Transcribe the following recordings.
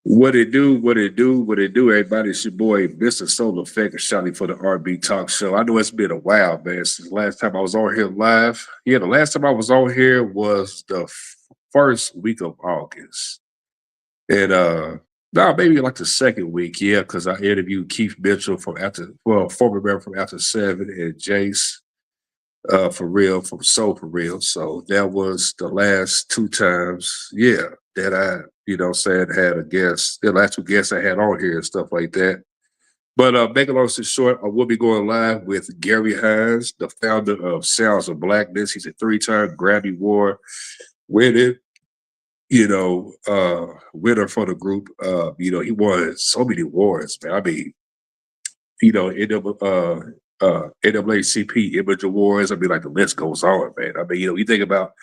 What it do, what it do, what it do, everybody. It's your boy, Mr. Soul Effect, shouting for the R&B Talk Show. I know it's been a while, man, since the last time I was on here live. Yeah, the last time I was on here was the first week of August. And no, maybe like the second week, yeah, because I interviewed Keith Mitchell from former member from After Seven and Jace for real, from Soul for real. So that was the last two times, yeah, that I, saying had a guest, the last two guests I had on here and stuff like that. But make a long story short, I will be going live with Gary Hines, the founder of Sounds of Blackness. He's a three-time Grammy Award winner, winner for the group. He won so many awards, man. I mean, NAACP Image Awards. I mean, like the list goes on, man. I mean, you think about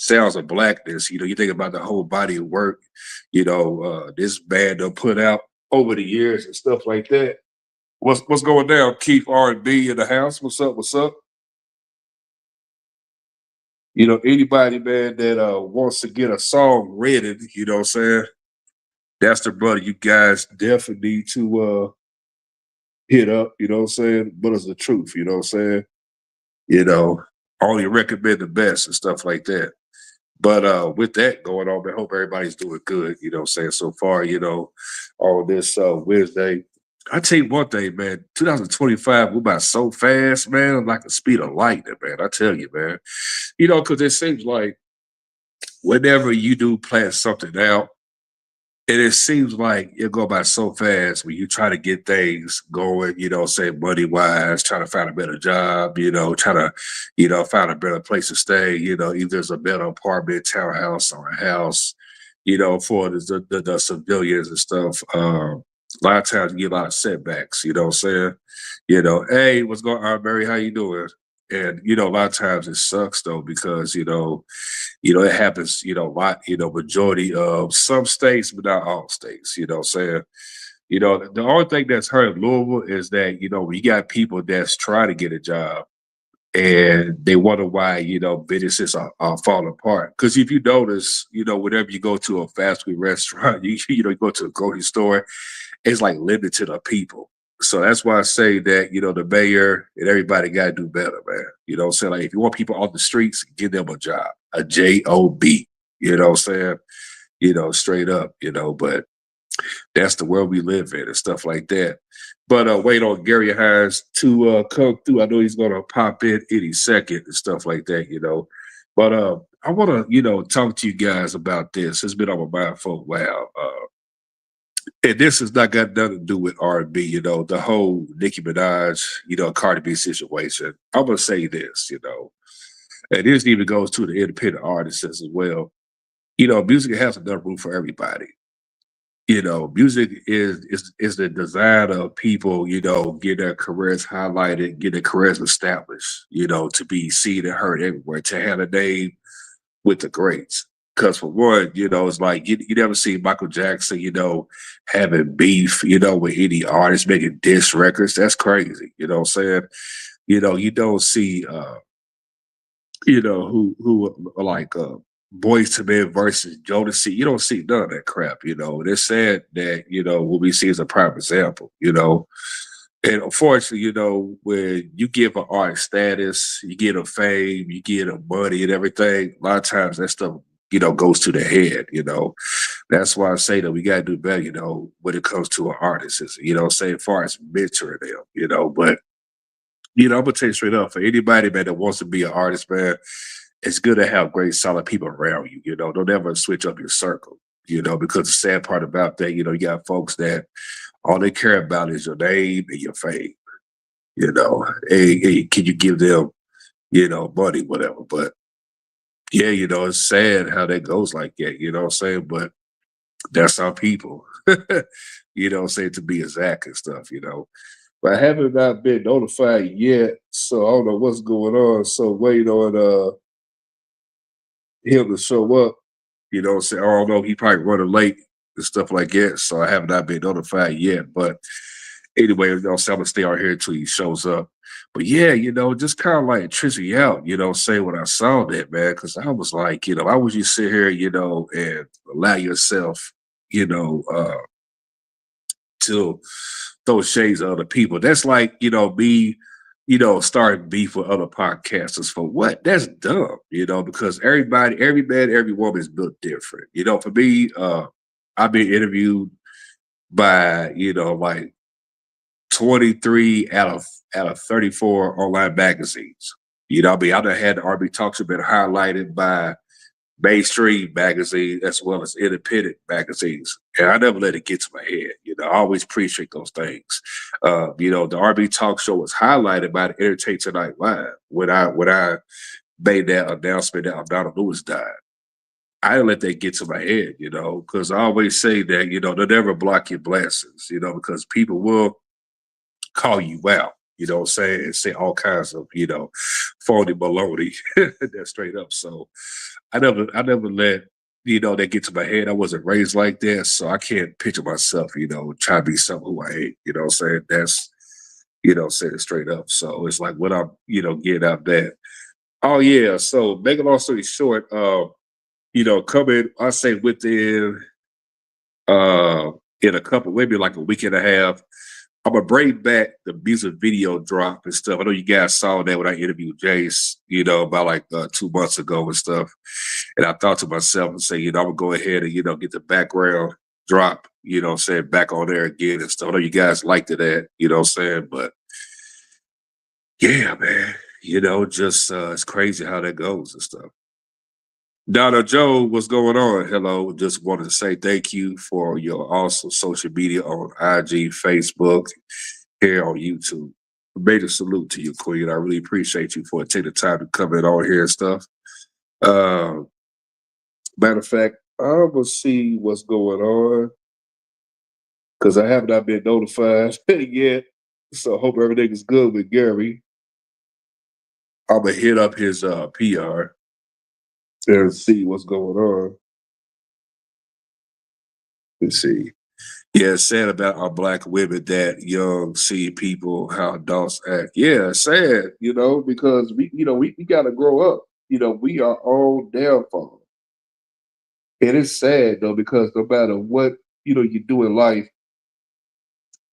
Sounds of Blackness, you think about the whole body of work, this band done put out over the years and stuff like that. What's going down? Keith R&B in the house. What's up? What's up? Anybody, man, that wants to get a song ready, what I'm saying? That's the brother you guys definitely need to hit up, what I'm saying? But it's the truth, what I'm saying? You know, only recommend the best and stuff like that. But with that going on, I hope everybody's doing good, what I'm saying, so far, on this Wednesday. I tell you one thing, man, 2025 went by so fast, man, like the speed of lightning, man. I tell you, man. Because it seems like whenever you do plan something out, and it seems like it go by so fast when you try to get things going, say money wise, trying to find a better job, trying to, find a better place to stay, either it's a better apartment, townhouse, or a house, for the civilians and stuff. A lot of times you get a lot of setbacks, what I'm saying? Hey, what's going on, Barry? How you doing? And a lot of times it sucks though because it happens, a lot, majority of some states, but not all states, what I'm saying? The only thing that's hurt Louisville is that, we got people that's trying to get a job and they wonder why, businesses are falling apart. Because if you notice, whenever you go to a fast food restaurant, you go to a grocery store, it's like limited to the people. So that's why I say that, the mayor and everybody got to do better, man. What I'm saying? Like, if you want people on the streets, give them a job, a job. What I'm saying? Straight up, but that's the world we live in and stuff like that. But wait on Gary Hines to come through. I know he's going to pop in any second and stuff like that. But I want to, talk to you guys about this. It's been on my mind for a while. And this has not got nothing to do with R&B, the whole Nicki Minaj, Cardi B situation. I'm going to say this, and this even goes to the independent artists as well. Music has enough room for everybody. Music is the design of people, get their careers highlighted, get their careers established, to be seen and heard everywhere, to have a name with the greats. Because for one, it's like you never see Michael Jackson, having beef, with any artist making diss records. That's crazy. You know what I'm saying? You don't see who like Boys to Men versus Jodeci. You don't see none of that crap, And it's sad that, what we see as a prime example, And unfortunately, when you give an artist status, you get a fame, you get a money and everything, a lot of times that stuff, goes to the head. That's why I say that we gotta do better, when it comes to an artist, say as far as mentoring them, but I'm gonna tell you straight up, for anybody, man, that wants to be an artist, man, it's good to have great, solid people around you. Don't ever switch up your circle. Because the sad part about that, you got folks that all they care about is your name and your fame. Hey, can you give them, money, whatever? But yeah, it's sad how that goes like that. You know what I'm saying? But that's our people. Saying to be exact and stuff. But I haven't not been notified yet, so I don't know what's going on. So wait on him to show up. Say I don't know, he probably running late and stuff like that. So I have not been notified yet. But anyway, say I'm gonna stay out here until he shows up. But yeah, just kind of like trips me out, say when I saw that, man, because I was like, why would you sit here, and allow yourself, to throw shades at other people. That's like, me, starting beef with other podcasters for what? That's dumb, because every man, every woman is built different. For me, I've been interviewed by, like 23 out of 34 online magazines. I done had the RB Talk Show been highlighted by mainstream magazines as well as independent magazines. And I never let it get to my head. I always appreciate those things. The RB Talk Show was highlighted by the Entertainment Tonight Live when I made that announcement that Donald Lewis died. I didn't let that get to my head, because I always say that, they'll never block your blessings, because people will call you out, what I'm saying, and say all kinds of, phony baloney. That's straight up. So I never let that get to my head. I wasn't raised like that, so I can't picture myself, trying to be something who I ain't. What I'm saying? That's saying it straight up. So it's like what I'm, getting out that. Oh yeah. So make a long story short, coming, I say within in a couple, maybe like a week and a half, I'm gonna bring back the music video drop and stuff. I know you guys saw that when I interviewed Jace, about like 2 months ago and stuff. And I thought to myself and say, I'm gonna go ahead and, get the background drop, saying back on there again and stuff. I know you guys liked it at, what I'm saying, but yeah, man, just it's crazy how that goes and stuff. Donna Joe, what's going on? Hello. Just wanted to say thank you for your awesome social media on IG, Facebook, here on YouTube. Major salute to you, Queen. I really appreciate you for taking the time to come in on here and stuff. Uh, Matter of fact, I'm gonna see what's going on because I have not been notified yet. So I hope everything is good with Gary. I'm gonna hit up his PR and see what's going on. Let's see. Yeah, it's sad about our black women that young see people how adults act. Yeah, it's sad, because we gotta grow up. We are all downfall. And it's sad though, because no matter what, you do in life,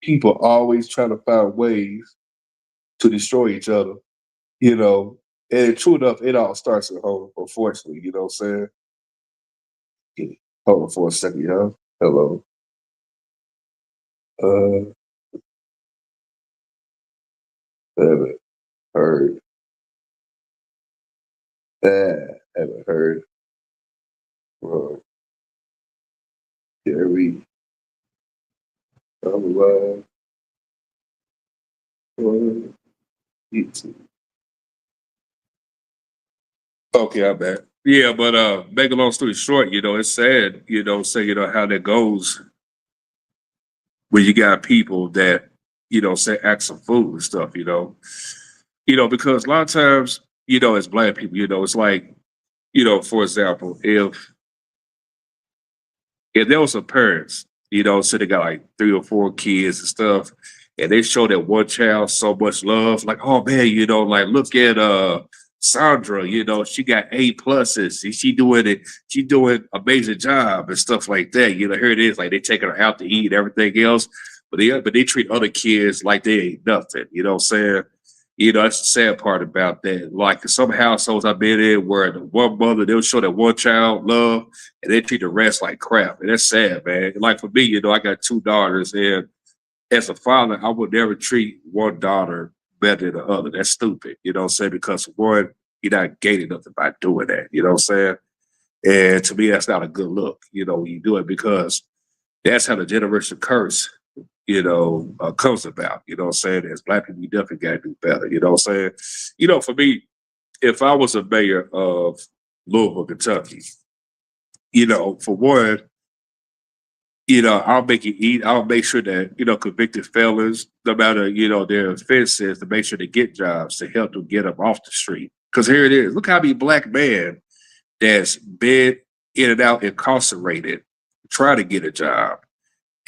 people always trying to find ways to destroy each other, you know. And true enough, it all starts at home, unfortunately, you know what I'm saying? Hold on for a second, y'all. Hello. Uh haven't heard. Haven't heard from Gary. I'm on YouTube. Okay, I'm back. Yeah, but make a long story short, it's sad, say, how that goes when you got people that, say act some fool and stuff, because a lot of times, as black people, it's like, for example, if there was some parents, say they got like 3 or 4 kids and stuff, and they show that one child so much love, like, oh man, like look at Sandra, she got A pluses, she doing amazing job and stuff like that. Here it is, like they taking her out to eat and everything else, but they treat other kids like they ain't nothing, what I'm saying? That's the sad part about that. Like some households I've been in where the one mother, they'll show that one child love and they treat the rest like crap. And that's sad, man. Like for me, I got 2 daughters, and as a father, I would never treat one daughter better than the other. That's stupid, what I'm saying? Because one, you're not gaining nothing by doing that, what I'm saying? And to me, that's not a good look, when you do it, because that's how the generation curse, comes about, what I'm saying? As black people, we definitely got to do better, what I'm saying? For me, if I was a mayor of Louisville, Kentucky, for one, I'll make it eat. I'll make sure that, convicted felons, no matter, their offenses, to make sure they get jobs to help them get them off the street. Because here it is. Look how many black men that's been in and out incarcerated, try to get a job,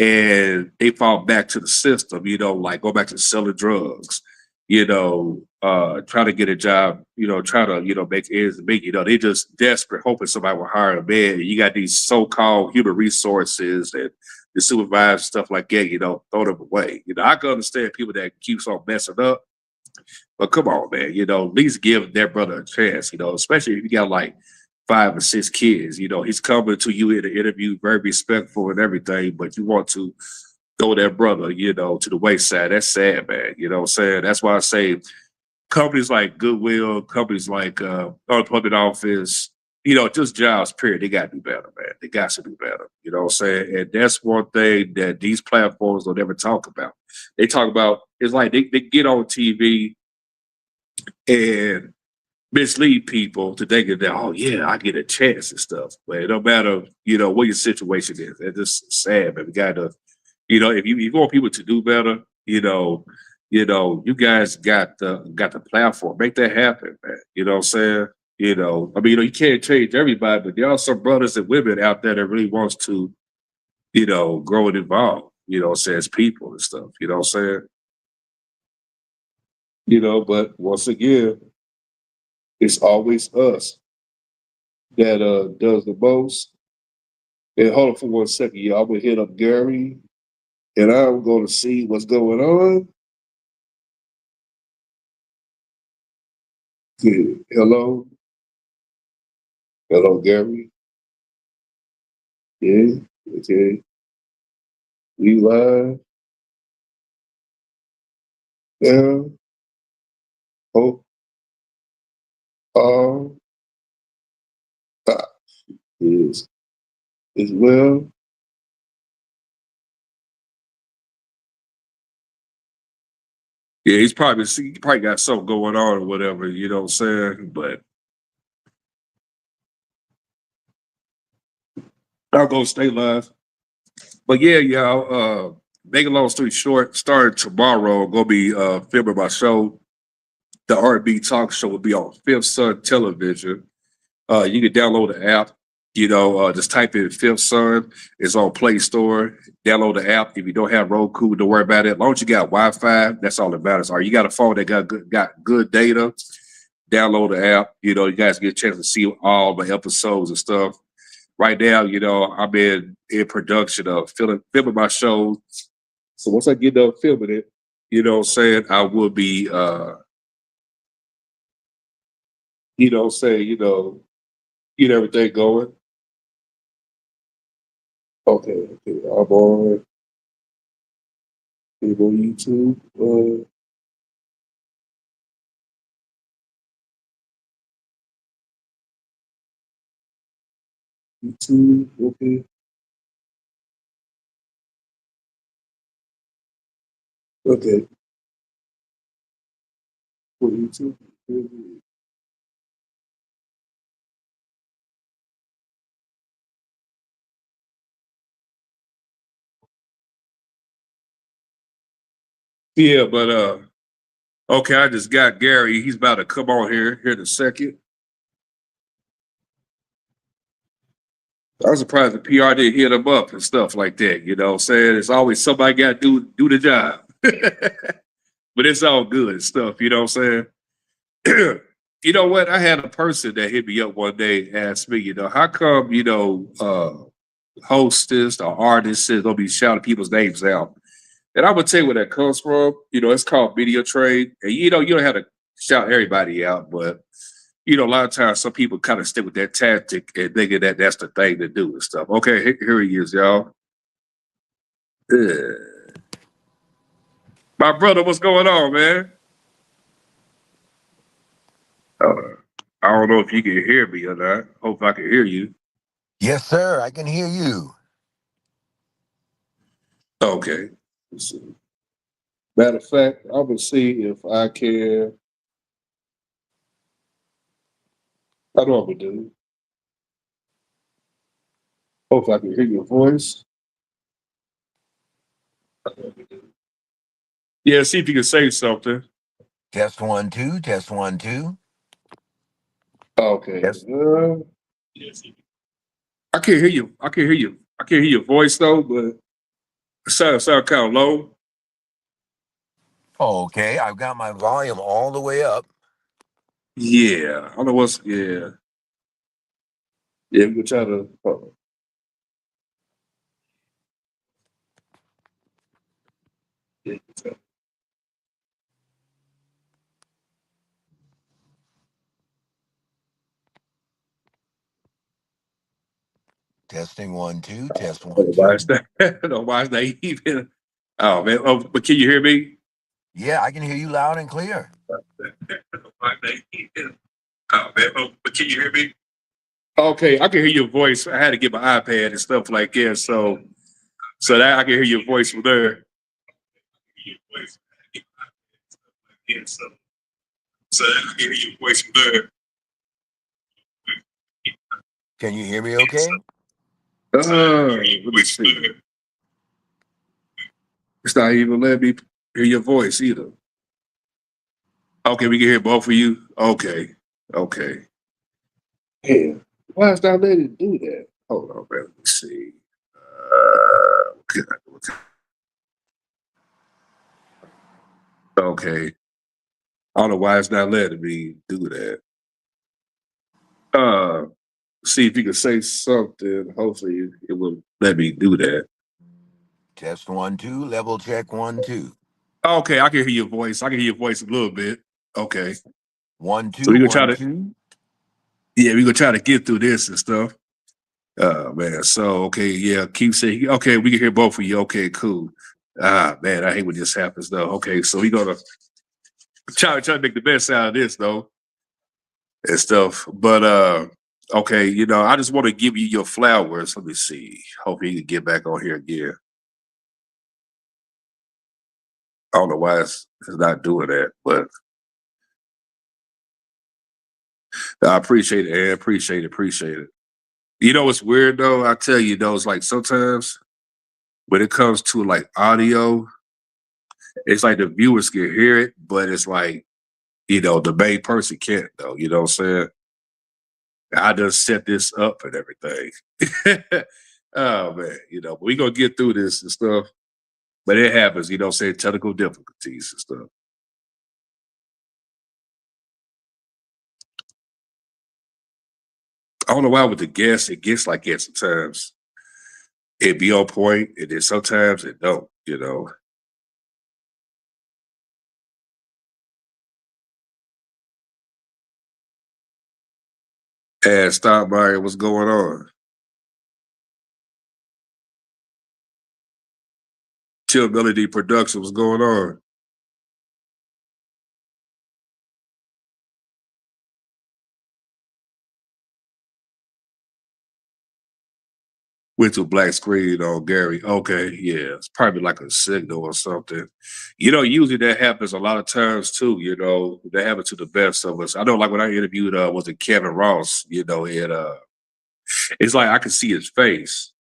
and they fall back to the system, like go back to selling drugs trying to get a job, trying to, make ends meet. They just desperate, hoping somebody will hire them. Man, you got these so-called human resources and the supervisors, stuff like that, throw them away. I can understand people that keeps on messing up, but come on, man, at least give their brother a chance, especially if you got like 5 or 6 kids. He's coming to you in an interview, very respectful and everything, but you want to throw that brother, to the wayside. That's sad, man. You know what I'm saying? That's why I say companies like Goodwill, companies like Unemployment Office, just jobs, period. They got to do better, man. They got to do better. You know what I'm saying? And that's one thing that these platforms don't ever talk about. They talk about, it's like they get on TV and mislead people to think that, oh yeah, I get a chance and stuff. But it don't matter, what your situation is. It's just sad, man. We gotta, if you want people to do better, you guys got the platform. Make that happen, man. You know what I'm saying? You can't change everybody, but there are some brothers and women out there that really wants to, grow and evolve, as people and stuff. You know what I'm saying? But once again, it's always us that does the most. And hold on for 1 second, y'all. I'm gonna hit up Gary and I'm gonna see what's going on. Yeah. Hello. Hello, Gary. Yeah, okay. We live. Yeah. Hope all is well. Yeah, he probably got something going on or whatever, you know what I'm saying? But I'll go stay live. But yeah, y'all, make a long story short, starting tomorrow, I'm gonna be filming my show. The R&B talk show will be on Fifth Sun Television. You can download the app. Just type in Fifth Sun. It's on Play Store. Download the app. If you don't have Roku, don't worry about it. As long as you got Wi-Fi, that's all that matters. Or you got a phone that got good data, download the app. You guys get a chance to see all the episodes and stuff. Right now, I'm in production of filming my show. So once I get done filming it, what I'm saying, I will be get everything going. Okay, I'm on YouTube. YouTube, okay. Okay. For YouTube. Yeah, but okay, I just got Gary. He's about to come on here in a second. I was surprised the PR didn't hit him up and stuff like that. You know what I'm saying? It's always somebody got to do the job. But it's all good stuff, you know what I'm saying? You know what? I had a person that hit me up one day and asked me, how come, hostess or artists is gonna be shouting people's names out? And I'm gonna tell you where that comes from. It's called media trade. And you don't have to shout everybody out, but a lot of times some people kind of stick with that tactic and thinking that that's the thing to do and stuff. Okay, here he is, y'all. My brother, what's going on, man? Uh, I don't know if you can hear me or not. Hope I can hear you. Yes, sir. I can hear you. Okay. Let's see. Matter of fact, I'm gonna see if I can. I know I'm gonna do. Hope I can hear your voice. Yeah, see if you can say something. Test 1, 2. Test 1, 2. Okay. Yes. I can't hear you. I can't hear you. I can't hear your voice though, but it sound kind of low. Okay, I've got my volume all the way up. Yeah, I don't know what's yeah. We can try to. Yeah, Testing 1 2, test I don't 1 know why 2. it's not. I don't know why it's not even. Oh man! Oh, but can you hear me? Yeah, I can hear you loud and clear. I don't know why it's not even. Oh man! Oh, but can you hear me? Okay, I can hear your voice. I had to get my iPad and stuff like that, so that I can hear your voice from there. Yeah, so that I can hear your voice from there. Can you hear me okay? Let me see. It's not even letting me hear your voice either. Okay, we can hear both of you. Okay, okay. Yeah. Why is not letting it do that? Hold on, man. Let me see. Okay. I don't know why it's not letting me do that. See if you can say something. Hopefully, it will let me do that. Test 1 2, level check 1 2. Okay, I can hear your voice. I can hear your voice a little bit. Okay. 1 So 2 we gonna try 1 to 2. yeah, we gonna try to get through this and stuff. Man. So okay, yeah, keep saying okay, we can hear both of you. Okay, cool. Ah man, I hate when this happens though. Okay, so we gonna try to make the best out of this though and stuff. But okay, I just want to give you your flowers. Let me see. Hope you can get back on here again. I don't know why it's not doing that, but I appreciate it, and appreciate it. You know what's weird though? I tell you though, it's like sometimes when it comes to like audio, it's like the viewers can hear it, but it's like, the main person can't though. You know what I'm saying? I just set this up and everything. Oh man, but we gonna get through this and stuff. But it happens, saying technical difficulties and stuff. I don't know why with the guests it gets like that sometimes. It be on point, and then sometimes it don't. And Stoudemire, what's going on? Chill Melody Production, what's going on? Went to black screen on Gary. Okay, yeah, it's probably like a signal or something. Usually that happens a lot of times too. That happens to the best of us. I know, like when I interviewed, was it Kevin Ross? It's like I could see his face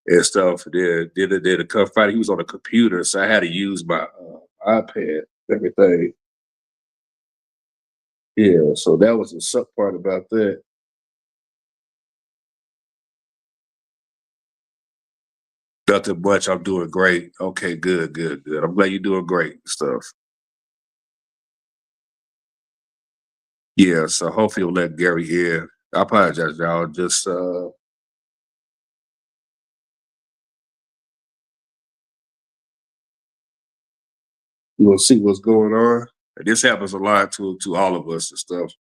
and stuff. Did a cup fight. He was on a computer, so I had to use my iPad, everything. Yeah, so that was the suck part about that. Nothing much. I'm doing great. Okay, good, good, good. I'm glad you're doing great and stuff. Yeah, so hopefully you'll let Gary in. I apologize, y'all. Just we'll see what's going on. And this happens a lot to all of us and stuff.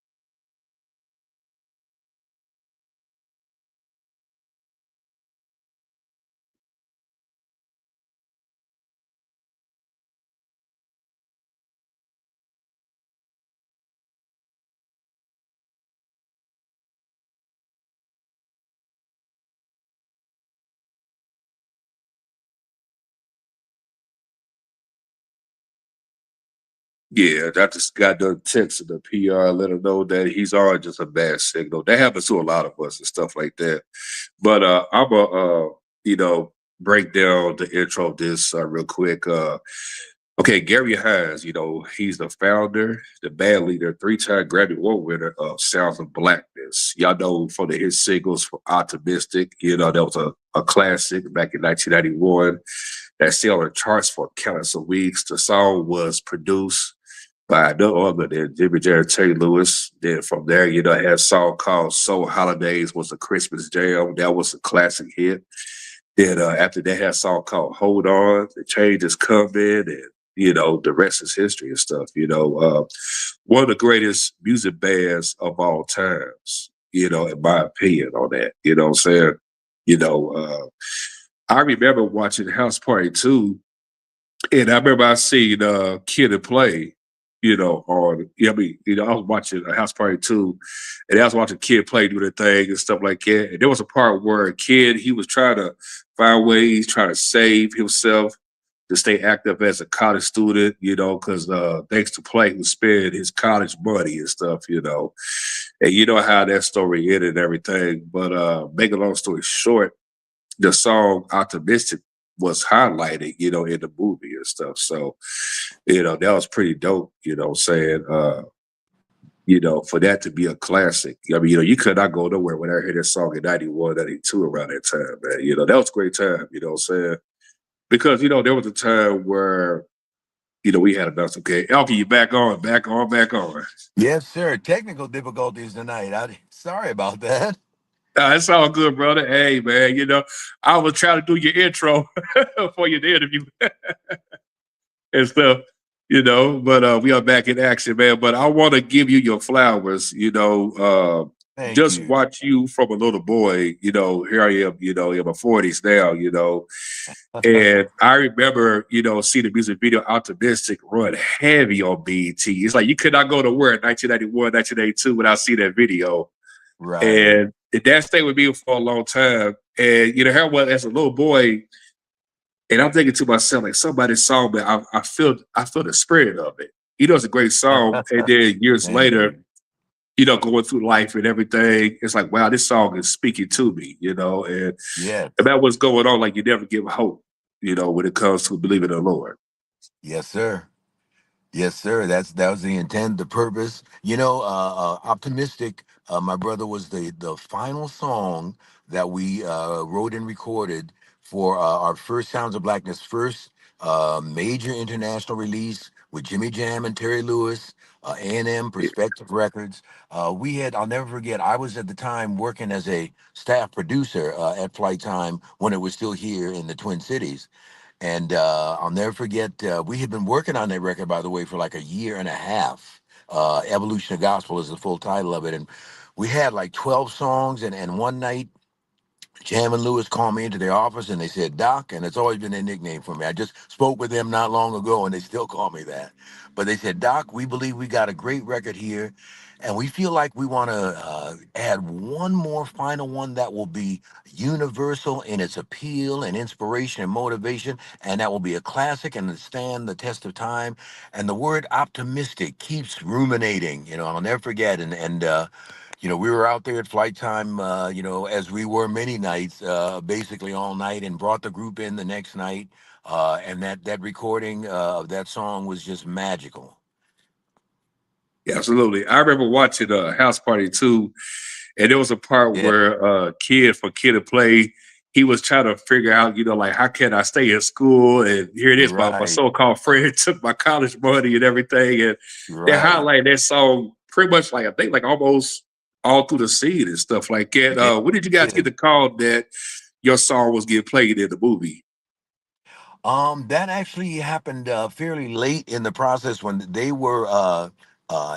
Yeah, I just got done texting the PR, let him know that he's already just a bad signal. That happens to a lot of us and stuff like that. But I'm a you know break down the intro of this real quick. Okay, Gary Hines, he's the founder, the band leader, three-time Grammy Award winner of Sounds of Blackness. Y'all know from the hit singles for Optimistic, that was a classic back in 1991. that stayed on the charts for countless of weeks. The song was produced by no other than Jimmy Jerry Terry Lewis. Then from there, I had a song called Soul Holidays was a Christmas jam. That was a classic hit. Then after that, had a song called Hold On. The Change is Coming, and the rest is history and stuff. One of the greatest music bands of all times. In my opinion, on that. You know what I'm saying? You know, I remember watching House Party 2, and I remember I seen Kid and Play, I was watching a House Party 2, and I was watching Kid Play do the thing and stuff like that. And there was a part where Kid, he was trying to find ways, trying to save himself to stay active as a college student, because thanks to Play, he was spending his college money and stuff, And you know how that story ended and everything. But make a long story short, the song Optimistic was highlighted, in the movie and stuff. So, that was pretty dope, what I'm saying? For that to be a classic. I mean, you could not go nowhere when I heard that song in 91, 92 around that time, man. That was a great time, what I'm saying? Because, there was a time where, we had enough. Okay, Elton, you back on, back on, back on. Yes, sir. Technical difficulties tonight. Sorry about that. It's all good, brother. Hey, man, I was trying to do your intro for your interview and stuff, but we are back in action, man. But I want to give you your flowers, Thank just you. watch you from a little boy, here I am, in my 40s now, and I remember, seeing the music video Optimistic run heavy on BET. It's like you could not go to where in 1991, 1982 without seeing that video. Right. And that stayed with me for a long time. And here I was as a little boy, and I'm thinking to myself, like somebody's song, but I feel the spirit of it. It's a great song. And then years Thank later, you. going through life and everything, it's like, wow, this song is speaking to me, and Yes. about what's going on, like you never give hope, when it comes to believing in the Lord. Yes, sir. Yes, sir. That was the intent, the purpose. Optimistic. My brother was the final song that we wrote and recorded for our first Sounds of Blackness, first major international release with Jimmy Jam and Terry Lewis, A&M Perspective Records. We had, I'll never forget, I was at the time working as a staff producer at Flight Time when it was still here in the Twin Cities. And I'll never forget, we had been working on that record, by the way, for like a year and a half. Evolution of Gospel is the full title of it. And we had like 12 songs. And one night, Jam and Lewis called me into their office and they said, Doc, and it's always been their nickname for me. I just spoke with them not long ago and they still call me that. But they said, Doc, we believe we got a great record here. And we feel like we want to add one more final one that will be universal in its appeal and inspiration and motivation. And that will be a classic and stand the test of time. And the word optimistic keeps ruminating. I'll never forget. We were out there at flight time, as we were many nights, basically all night, and brought the group in the next night. And that recording of that song was just magical. Yeah, absolutely. I remember watching House Party 2, and there was a part Yeah, where Kid to Play, he was trying to figure out, like how can I stay in school? And here it is, my right, so-called friend took my college money and everything. And they right. highlight that song pretty much like I think like almost all through the scene and stuff like that. Yeah, When did you guys get yeah. the call that your song was getting played in the movie? That actually happened fairly late in the process when they were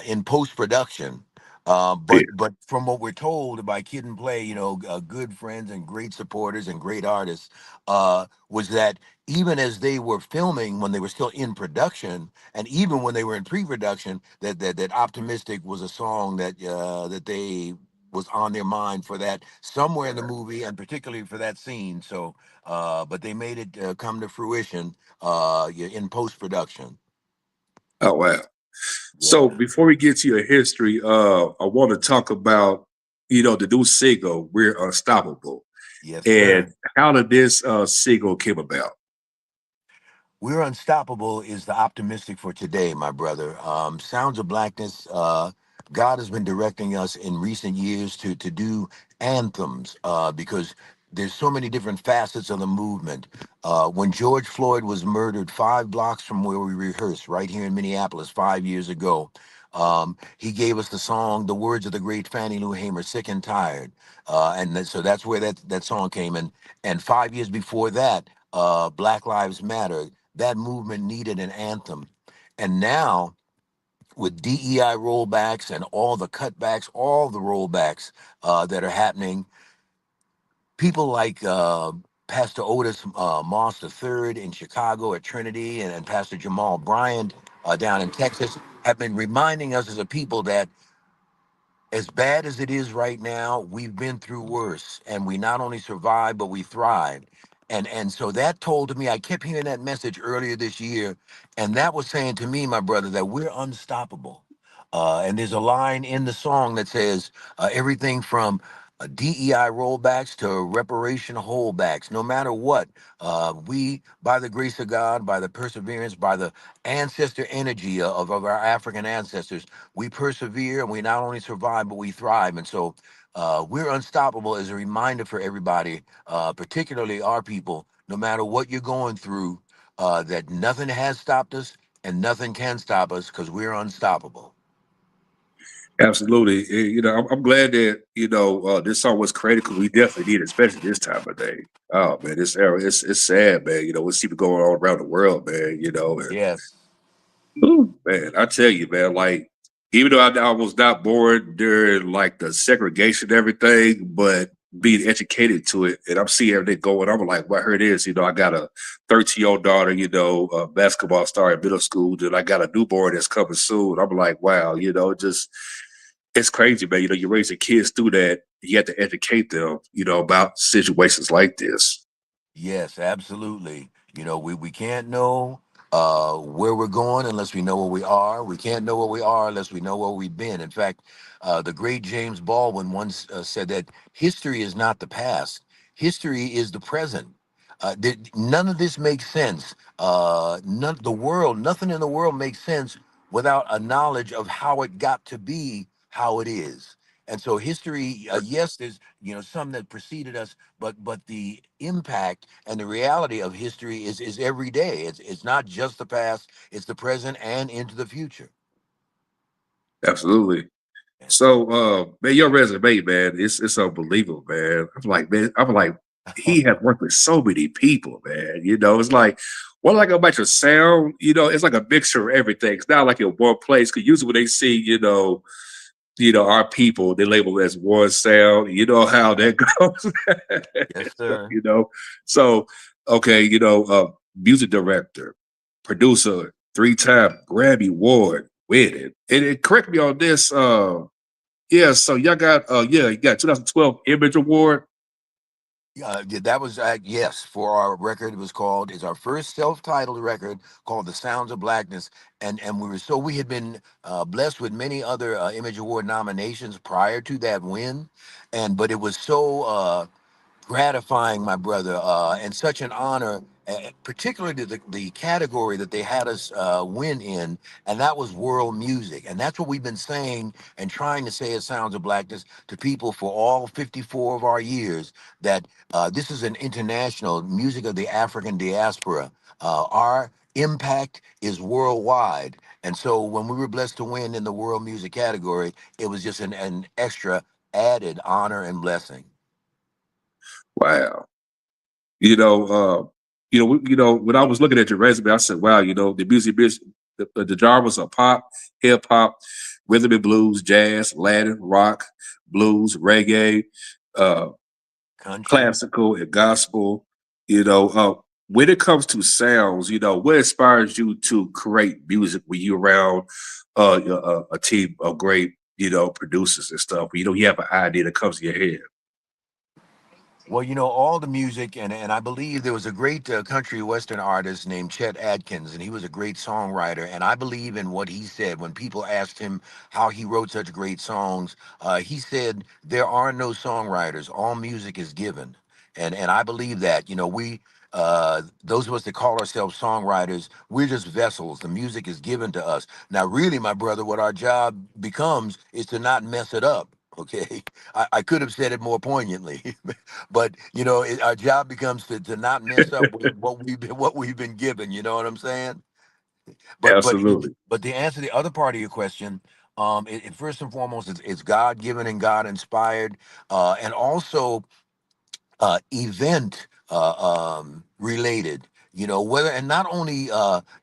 in post production. Yeah. But from what we're told by Kid and Play, good friends and great supporters and great artists, was that even as they were filming, when they were still in production, and even when they were in pre-production, that "Optimistic" was a song that they was on their mind for that somewhere in the movie, and particularly for that scene. So but they made it come to fruition in post production. Oh wow. So Yeah. before we get to your history, I want to talk about, the new single, We're Unstoppable. Yes, And sir. how did this single came about? We're Unstoppable is the optimistic for today, my brother. Sounds of Blackness. God has been directing us in recent years to do anthems because there's so many different facets of the movement. When George Floyd was murdered 5 blocks from where we rehearsed, right here in Minneapolis, 5 years ago, he gave us the song, the words of the great Fannie Lou Hamer, "Sick and Tired," so that's where that song came in. And 5 years before that, Black Lives Matter. That movement needed an anthem, and now with DEI rollbacks and all the cutbacks, all the rollbacks that are happening, people like Pastor Otis Moss III in Chicago at Trinity, and Pastor Jamal Bryant down in Texas have been reminding us as a people that as bad as it is right now, we've been through worse, and we not only survived but we thrived. And so that told to me, I kept hearing that message earlier this year, and that was saying to me, my brother, that we're unstoppable. And there's a line in the song that says everything from DEI rollbacks to reparation holdbacks, no matter what, we, by the grace of God, by the perseverance, by the ancestor energy of our African ancestors, we persevere and we not only survive, but we thrive. And so we're unstoppable as a reminder for everybody, particularly our people, no matter what you're going through, that nothing has stopped us and nothing can stop us because we're unstoppable. Absolutely. I'm glad that this song was created because we definitely need it, especially this time of day. Oh man, this era, it's sad, man. We see it going on around the world, man. And Yes. ooh, man, I tell you, man, like even though I was not born during like the segregation and everything, but being educated to it, and I'm seeing everything going, I'm like, well, here it is. I got a 13-year-old daughter, a basketball star in middle school, then I got a newborn that's coming soon. I'm like, wow, just it's crazy, man. You're raising kids through that. You have to educate them, about situations like this. Yes, absolutely. We can't know where we're going unless we know where we are. We can't know where we are unless we know where we've been. In fact, the great James Baldwin once said that history is not the past, history is the present. None of this makes sense. Nothing in the world makes sense without a knowledge of how it got to be how it is. And so history, yes, there's some that preceded us, but the impact and the reality of history is every day. It's not just the past; it's the present and into the future. Absolutely. So, man, your resume, man, it's unbelievable, man. I'm like, he has worked with so many people, man. It's like, what I like about your sound, it's like a mixture of everything. It's not like in one place. Because usually when they see, our people, they label it as one sound. You know how that goes. Yes, So, sir. so okay, music director, producer, 3-time Grammy Award winning. And correct me on this. Yeah, so y'all got you got 2012 Image Award. Yeah, that was yes for our record. It was called. It's our first self-titled record called "The Sounds of Blackness," and we had been blessed with many other Image Award nominations prior to that win, and but it was so gratifying, my brother, and such an honor, particularly the category that they had us win in, and that was world music. And that's what we've been saying and trying to say at Sounds of Blackness to people for all 54 of our years, that this is an international music of the African diaspora. Our impact is worldwide. And so when we were blessed to win in the world music category, it was just an extra added honor and blessing. Wow. When I was looking at your resume, I said, wow, the music business, the genres are pop, hip hop, rhythm and blues, jazz, Latin, rock, blues, reggae, uh, Country. classical, and gospel. When it comes to sounds, what inspires you to create music when you around a team of great, producers and stuff? You have an idea that comes to your head. Well, all the music, and I believe there was a great country western artist named Chet Atkins, and he was a great songwriter. And I believe in what he said when people asked him how he wrote such great songs. He said, "There are no songwriters. All music is given." And I believe that. Those of us that call ourselves songwriters, we're just vessels. The music is given to us. Now, really, my brother, what our job becomes is to not mess it up. Okay, I could have said it more poignantly, but our job becomes to not mess up with what we've been given. You know what I'm saying? But but Absolutely. but to answer the other part of your question, first and foremost, it's God given and God inspired, and also event related. Whether, and not only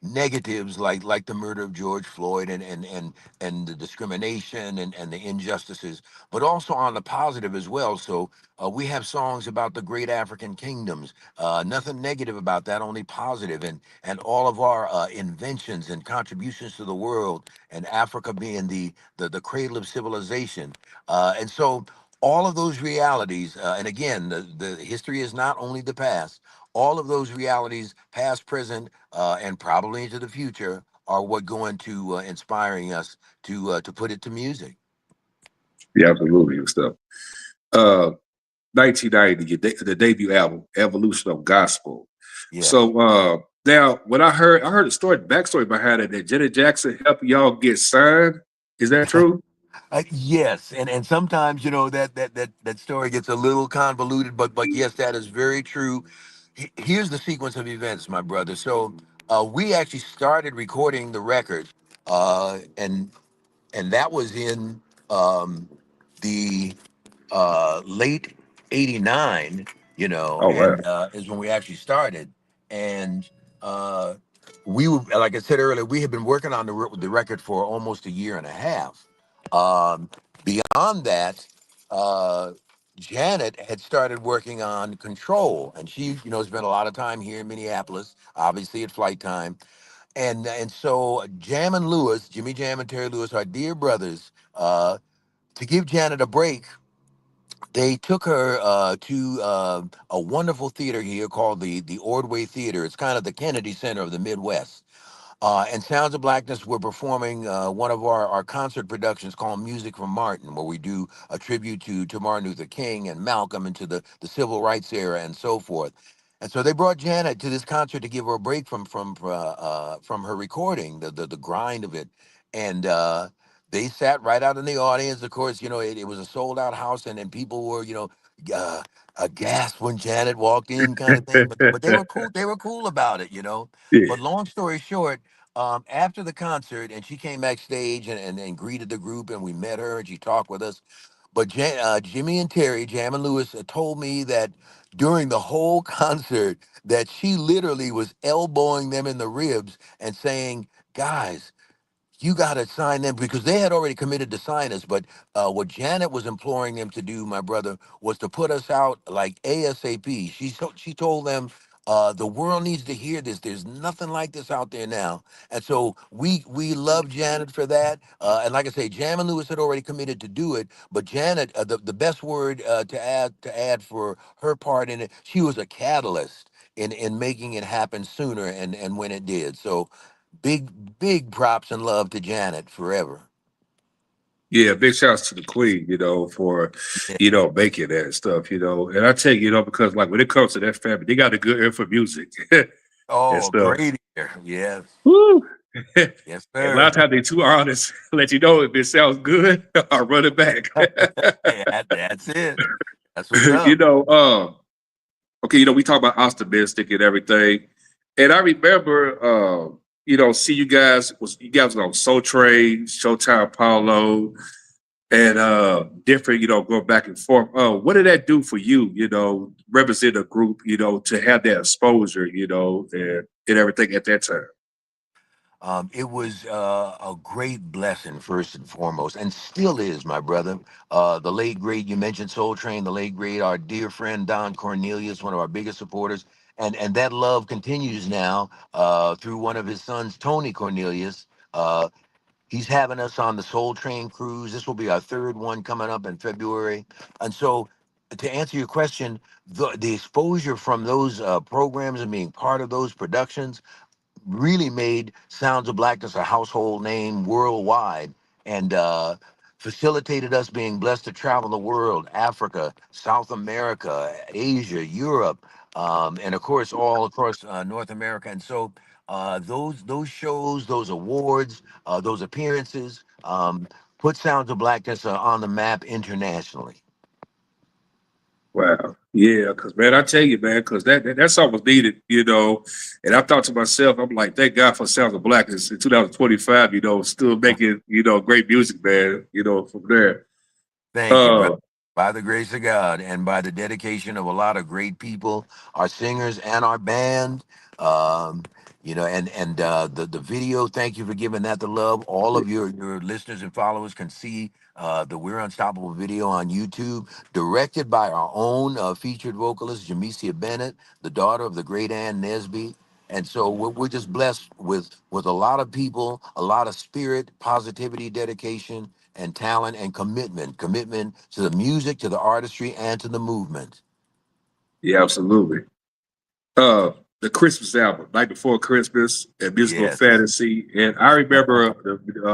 negatives like the murder of George Floyd and the discrimination and the injustices, but also on the positive as well. So we have songs about the great African kingdoms. Nothing negative about that, only positive, and all of our inventions and contributions to the world, and Africa being the cradle of civilization. And so all of those realities, and again, the history is not only the past. All of those realities, past, present, and probably into the future, are what go into inspiring us to put it to music. Yeah, absolutely and stuff. Uh 1990, the debut album, Evolution of Gospel. Yeah. So now when I heard the story, the backstory behind it, that Janet Jackson helped y'all get signed. Is that true? Yes, and sometimes that story gets a little convoluted, but yes, that is very true. Here's the sequence of events, my brother. So we actually started recording the record, and that was in um, the late '89, Oh wow. and is when we actually started. And uh, we were, like I said earlier, we had been working on the record for almost a year and a half. Um, Beyond that, uh, Janet had started working on Control, and she, spent a lot of time here in Minneapolis, obviously at Flight Time, and so Jam and Lewis, Jimmy Jam and Terry Lewis, our dear brothers, to give Janet a break, they took her to a wonderful theater here called the Ordway Theater. It's kind of the Kennedy Center of the Midwest. And Sounds of Blackness, we're performing one of our concert productions called Music from Martin, where we do a tribute to Martin Luther King and Malcolm and to the civil rights era and so forth. And so they brought Janet to this concert to give her a break from her recording, the grind of it. And they sat right out in the audience. Of course, it was a sold out house, and people were, uh, aghast when Janet walked in, kind of thing. But they were cool. They were cool about it. Yeah. But long story short, after the concert, and she came backstage and greeted the group, and we met her, and she talked with us. But Jimmy and Terry, Jam and Lewis, told me that during the whole concert, that she literally was elbowing them in the ribs and saying, "Guys, you got to sign them," because they had already committed to sign us. But what Janet was imploring them to do, my brother, was to put us out like ASAP. She told them, the world needs to hear this. There's nothing like this out there now. And so we love Janet for that. And like I say, Jam and Lewis had already committed to do it. But Janet, the best word to add for her part in it, she was a catalyst in making it happen sooner and when it did. So big props and love to Janet forever. Yeah, big shouts to the Queen, for Yeah. making that stuff, And I tell you, because like when it comes to that family, they got a good ear for music and Oh, stuff. great ear. Yes. Woo! And Yes, a lot sir. of times they too honest, let you know if it sounds good or run it back. Hey, that's it. That's what's up. you know, um, okay, we talk about optimistic and everything. And I remember see you guys was on Soul Train, Showtime Paulo, and different, going back and forth. What did that do for you, represent a group, to have that exposure, and everything at that time? It was a great blessing, first and foremost, and still is, my brother. The late great, you mentioned Soul Train, the late great, our dear friend Don Cornelius, one of our biggest supporters, and that love continues now through one of his sons, Tony Cornelius. Uh, He's having us on the Soul Train cruise. This will be our third one coming up in February. And so, to answer your question, the exposure from those programs and being part of those productions really made Sounds of Blackness a household name worldwide, and facilitated us being blessed to travel the world, Africa, South America, Asia, Europe, and of course all across North America. And so those shows, those awards, those appearances. put Sounds of Blackness on the map internationally. Wow. Yeah, because man, I tell you, man, because that song was needed, you know. And I thought to myself, I'm like, thank God for Sounds of Blackness in 2025, you know, still making, you know, great music, man, you know, from there. Thank you, brother. Uh By the grace of God and by the dedication of a lot of great people, our singers and our band, um, and the video. Thank you for giving that the love. All of your listeners and followers can see the We're Unstoppable video on YouTube, directed by our own featured vocalist Jamesia Bennett, the daughter of the great Ann Nesby. And so we're just blessed with a lot of people, a lot of spirit, positivity, dedication, and talent and commitment to the music, to the artistry, and to the movement. yeah, absolutely. Uh the Christmas album, Night Before Christmas and Musical Yes. Fantasy. And I remember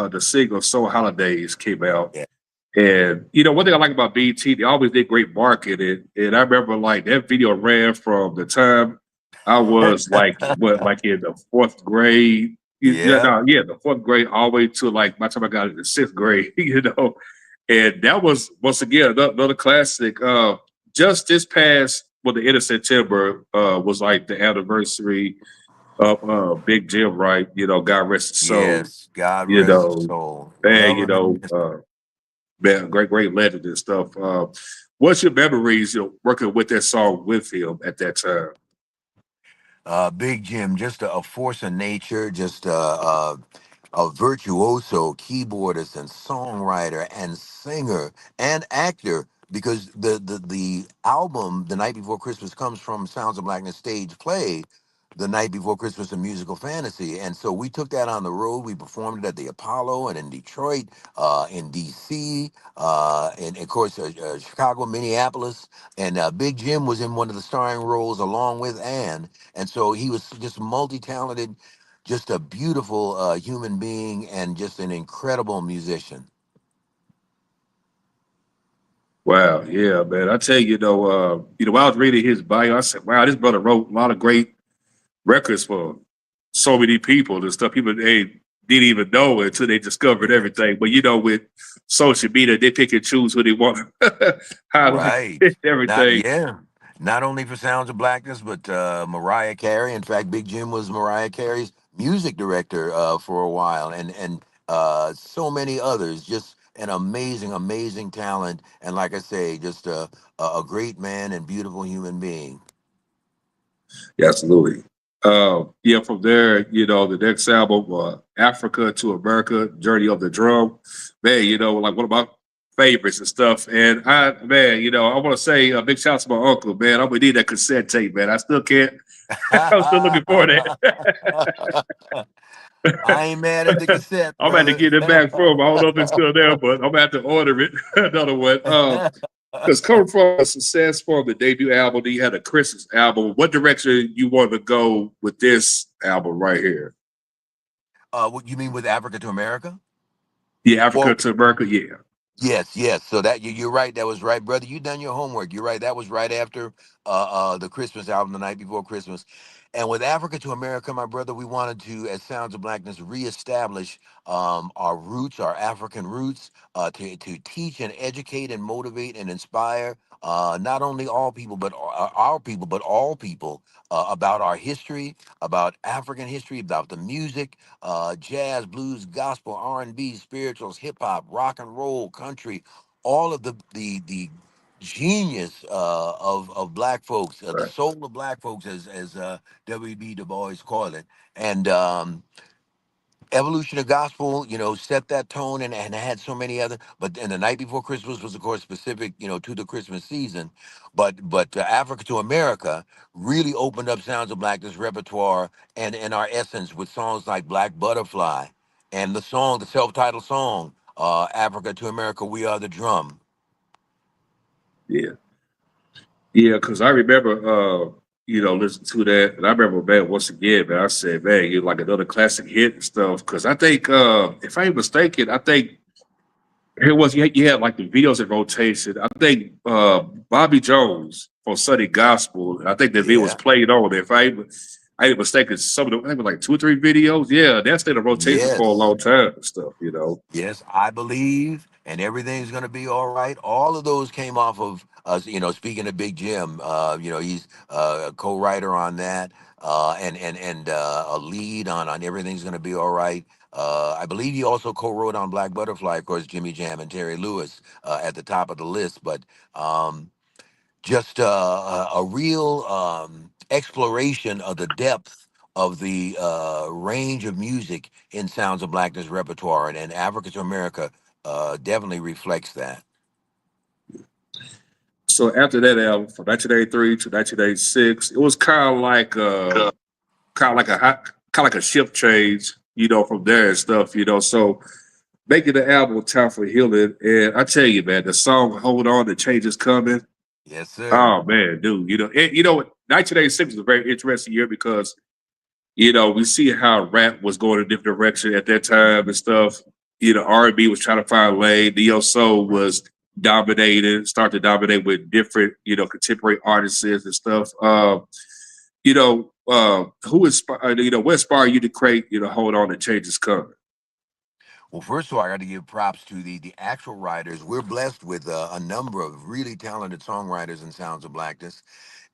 the single Soul Holidays came out. Yeah. And you know, one thing I like about BT, they always did great marketing. And I remember like that video ran from the time I was like what, like in the fourth grade. Yeah, Yeah. no, yeah, the fourth grade all the way to like by the time I got into sixth grade, you know. And that was once again another classic. Just this past the end of September was like the anniversary of Big Jim, right? You know, God rest his soul. Yes. God You rest his know, soul. man, Love you him and know, miss man, great legend and stuff. What's your memories, you know, working with that song with him at that time? Big Jim, just a force of nature, just a virtuoso keyboardist and songwriter and singer and actor. Because the album, The Night Before Christmas, comes from Sounds of Blackness stage play, The Night Before Christmas, a musical fantasy. And so we took that on the road. We performed it at the Apollo and in Detroit, in DC, and of course, Chicago, Minneapolis. And Big Jim was in one of the starring roles along with Ann. And so he was just multi-talented, just a beautiful human being, and just an incredible musician. Wow, yeah, man. I tell you, when I was reading his bio, I said, wow, this brother wrote a lot of great records for so many people and stuff. People they didn't even know until they discovered Yes. everything. But you know, with social media, they pick and choose who they want, how Right. Not everything. yeah. Not only for Sounds of Blackness, but Mariah Carey. In fact, Big Jim was Mariah Carey's music director for a while, and so many others. Just an amazing, amazing talent, and like I say, just a great man and beautiful human being. Yeah, absolutely. Yeah, from there, you know, the next album, Africa to America, Journey of the Drum, man, you know, like one of my favorites and stuff. And man, you know, I want to say a big shout out to my uncle, man. I'm gonna need that cassette tape, man. I still can't. I'm still looking for that. I ain't mad at the cassette, I'm going to brother. get it back from him. I don't know if it's still there, but I'm gonna have to order it. Another one. Because coming from a success from the debut album, then you had a Christmas album. What direction you want to go with this album right here? What you mean with Africa to America? Yeah, Africa Well, to America. Yeah, yes, yes. So that you're right. That was right, brother. You done your homework. You're right. That was right after the Christmas album, The Night Before Christmas. And with Africa to America, my brother, we wanted to, as Sounds of Blackness, reestablish our roots, our African roots, to teach and educate and motivate and inspire not only all people, but our people, but all people about our history, about African history, about the music, jazz, blues, gospel, R&B, spirituals, hip hop, rock and roll, country, all of the genius of black folks, the right. soul of black folks, as W.B. Du Bois called it, and Evolution of Gospel, set that tone and had so many other. But and the Night Before Christmas was, of course, specific, to the Christmas season. But Africa to America really opened up Sounds of Blackness repertoire and our essence with songs like Black Butterfly and the self-titled song, Africa to America, We Are the Drum. Yeah, yeah. Because I remember, listening to that, and I remember, man, once again, man, I said, man, you're like another classic hit and stuff. Because I think, if I ain't mistaken, I think here was you had like the videos in rotation. I think Bobby Jones from Sunday Gospel. I think the video was Yeah. played on there. If I I ain't mistaken, some of them, I think it was like 2 or 3 videos. Yeah, that stayed in rotation for a Yes. long time and stuff, you know. Yes, I believe, and everything's going to be all right. All of those came off of us. Speaking of Big Jim, he's a co-writer on that, and a lead on everything's going to be all right. I believe he also co-wrote on Black Butterfly, of course, Jimmy Jam and Terry Lewis at the top of the list. But um, just a real exploration of the depth of the range of music in Sounds of Blackness repertoire, and Africa to America definitely reflects that. So after that album, from 1983 to 1986, it was kind of like a shift change, you know, from there and stuff, you know. So making the album Time for Healing, and I tell you, man, the song "Hold On," the change is coming. Yes, sir. Oh man, dude, you know, 1986 was a very interesting year because you know we see how rap was going a different direction at that time and stuff. You know, R&B was trying to find a lane. Neo soul was started to dominate with different, you know, contemporary artists and stuff. Who inspired, what inspired you to create, Hold On, the Change is Coming? Well, first of all, I got to give props to the actual writers. We're blessed with a number of really talented songwriters in Sounds of Blackness.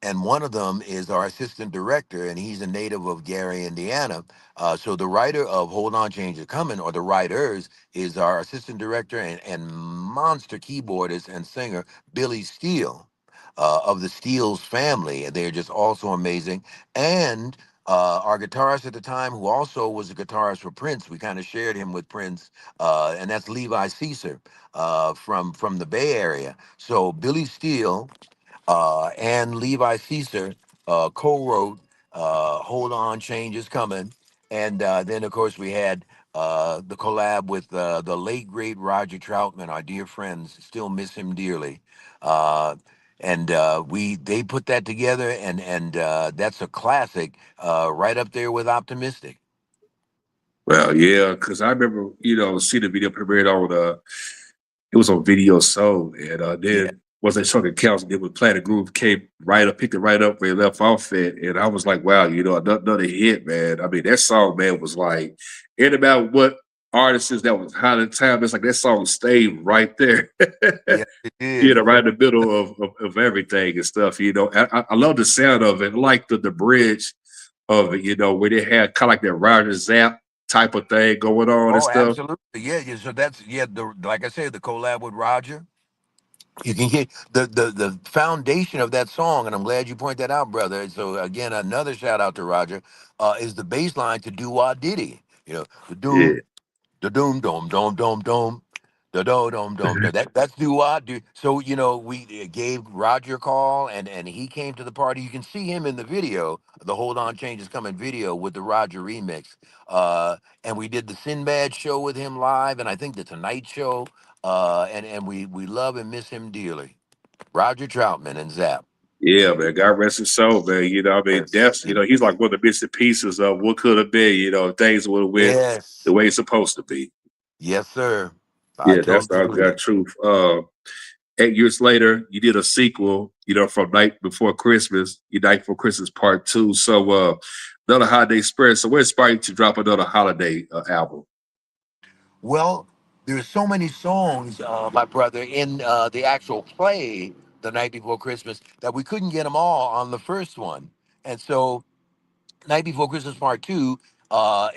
And one of them is our assistant director, and he's a native of Gary, Indiana. So the writer of Hold On, Change Is Coming, or the writers, is our assistant director and monster keyboardist and singer, Billy Steele, of the Steele's family. And they're just also amazing. And our guitarist at the time, who also was a guitarist for Prince, we kind of shared him with Prince, and that's Levi Caesar from the Bay Area. So Billy Steele and Levi Caesar co-wrote "Hold On, Change Is Coming," and then of course we had the collab with the late great Roger Troutman, our dear friends. Still miss him dearly. Uh, and we they put that together, and that's a classic, right up there with "Optimistic." Well, yeah, because I remember, seeing the video premiered on it was on Video Soul, and Yeah, then once they struck a couch, then when Planet Groove came right up, picked it right up where it left off at, and I was like, wow, another hit, man. I mean, that song, man, was like, and about what artists that was hot at the time, it's like that song stayed right there. yeah, it did. Right in the middle of everything and stuff. I love the sound of it. I like the bridge of it, where they had kind of like that Roger Zap type of thing going on and Oh, stuff. absolutely. Yeah, yeah. So that's like I said, the collab with Roger. You can get the foundation of that song, and I'm glad you point that out, brother. So again, another shout out to Roger, is the bass line to Do Wah Diddy. The Yeah. doom, the doom, dome, dome, dome, dome, the do dome, dome. That's Do Wah do. So we gave Roger a call, and he came to the party. You can see him in the video, the Hold On Change Is Coming video with the Roger remix. And we did the Sinbad show with him live, and I think the Tonight Show. And we love and miss him dearly. Roger Troutman and Zap. Yeah, man. God rest his soul, man. I mean, Yes. that's he's like one of the missing pieces of what could have been, things would have went the Yes. way it's supposed to be. Yes, sir. I Yeah, that's totally the agree. God truth. 8 years later, you did a sequel, from Night Before Christmas, Night Before Christmas Part 2. So another holiday spread. So what inspired you to drop another holiday album? Well, there's so many songs, my brother, in the actual play, The Night Before Christmas, that we couldn't get them all on the first one. And so Night Before Christmas Part Two